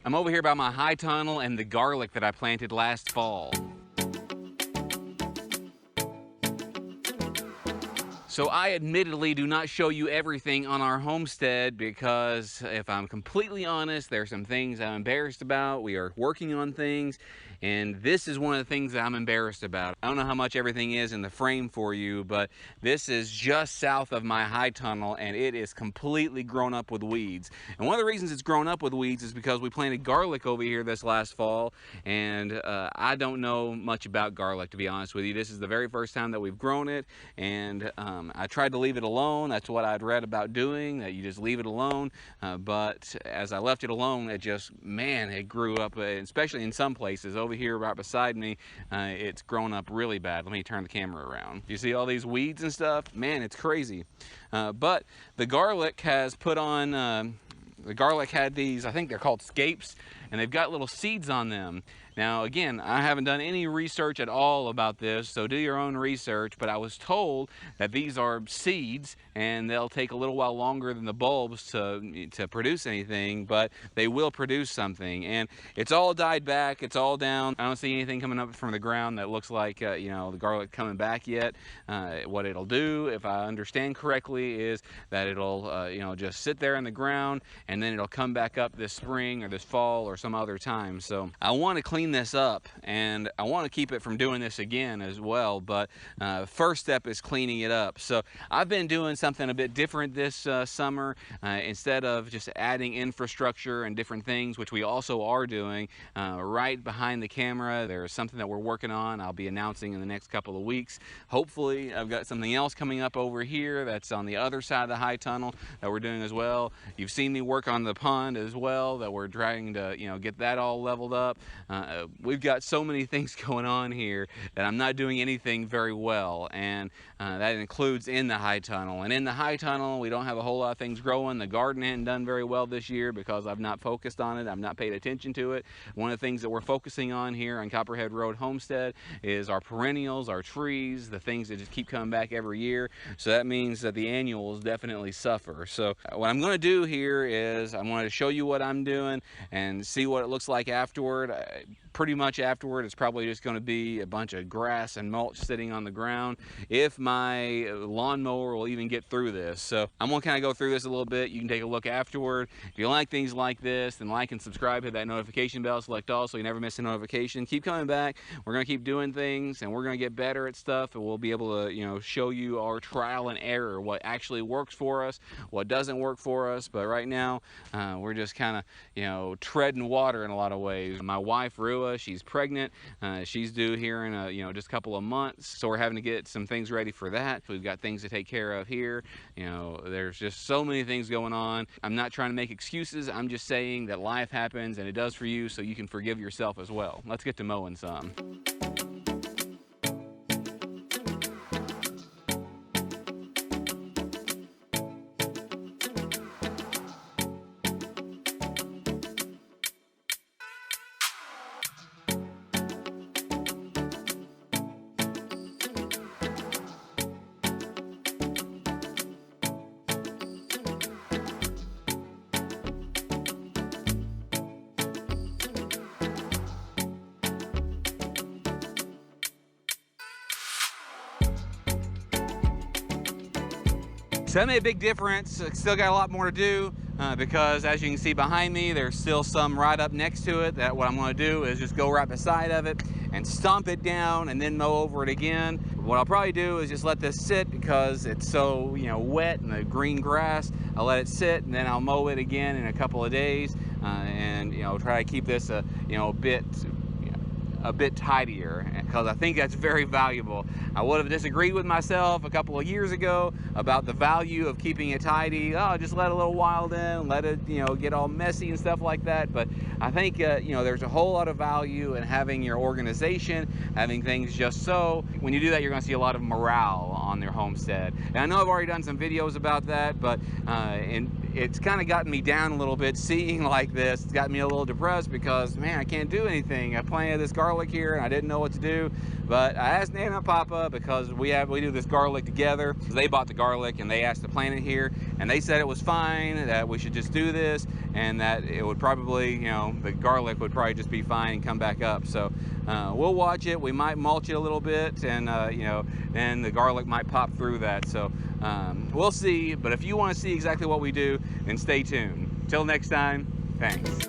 I'm over here by my high tunnel and the garlic that I planted last fall. So I admittedly do not show you everything on our homestead because if I'm completely honest, there are some things I'm embarrassed about. We are working on things, and this is one of the things that I'm embarrassed about. I don't know how much everything is in the frame for you, but this is just south of my high tunnel, and it is completely grown up with weeds. And one of the reasons it's grown up with weeds is because we planted garlic over here this last fall, and I don't know much about garlic, to be honest with you. This is the very first time that we've grown it, and I tried to leave it alone. That's what I'd read about doing, that you just leave it alone. But as I left it alone, it just, man, it grew up, especially in some places. Over here right beside me, it's grown up really bad. Let me turn the camera around. You see all these weeds and stuff? Man, it's crazy. But the garlic has put on, the garlic had these, I think they're called scapes, and they've got little seeds on them. Now, again, I haven't done any research at all about this, so do your own research, but I was told that these are seeds and they'll take a little while longer than the bulbs to produce anything, but they will produce something. And it's all died back, it's all down. I don't see anything coming up from the ground that looks like, you know, the garlic coming back yet. What it'll do, if I understand correctly, is that it'll, you know, just sit there in the ground and then it'll come back up this spring or this fall or some other time. So I want to clean this up, and I want to keep it from doing this again as well, but first step is cleaning it up. So I've been doing something a bit different this summer. Instead of just adding infrastructure and different things, which we also are doing, right behind the camera there's something that we're working on. I'll be announcing in the next couple of weeks. Hopefully I've got something else coming up over here that's on the other side of the high tunnel that we're doing as well. You've seen me work on the pond as well, that we're trying to, you know, get that all leveled up. We've got so many things going on here that I'm not doing anything very well, and that includes in the high tunnel. And in the high tunnel, we don't have a whole lot of things growing. The garden hasn't done very well this year because I've not focused on it. I've not paid attention to it. One of the things that we're focusing on here on Copperhead Road Homestead is our perennials, our trees, the things that just keep coming back every year. So that means that the annuals definitely suffer. So what I'm going to do here is I'm going to show you what I'm doing and see what it looks like afterward. Pretty much afterward, it's probably just going to be a bunch of grass and mulch sitting on the ground, if my lawnmower will even get through this. So I'm going to kind of go through this a little bit. You can take a look afterward. If you like things like this, then like and subscribe, hit that notification bell, select all so you never miss a notification. Keep coming back. We're going to keep doing things, and we're going to get better at stuff, and we'll be able to, you know, show you our trial and error, what actually works for us, what doesn't work for us. But right now, we're just kind of, you know, treading water in a lot of ways. My wife, Rua, she's pregnant. She's due here in a, you know, just a couple of months, so we're having to get some things ready for that. We've got things to take care of here. You know, there's just so many things going on. I'm not trying to make excuses. I'm just saying that life happens, and it does for you, so you can forgive yourself as well. Let's get to mowing some. So that made a big difference. Still got a lot more to do because as you can see behind me, there's still some right up next to it. That what I'm going to do is just go right beside of it and stomp it down and then mow over it again. What I'll probably do is just let this sit because it's so, you know, wet and the green grass. I'll let it sit and then I'll mow it again in a couple of days and, you know, try to keep this a bit tidier, because I think that's very valuable. I would have disagreed with myself a couple of years ago about the value of keeping it tidy. Oh, just let a little wild in, let it, you know, get all messy and stuff like that. But I think, you know, there's a whole lot of value in having your organization, having things just so. When you do that, you're going to see a lot of morale on your homestead. And I know I've already done some videos about that, but it's kind of gotten me down a little bit seeing like this. It's got me a little depressed because, man, I can't do anything. I planted this garlic here and I didn't know what to do. But I asked Nana and Papa, because we do this garlic together. They bought the garlic and they asked to plant it here, and they said it was fine, that we should just do this. and that it would probably, you know, the garlic would probably just be fine and come back up. So we'll watch it. We might mulch it a little bit, and you know, then the garlic might pop through that. So we'll see. But if you want to see exactly what we do, then stay tuned. Till next time, thanks.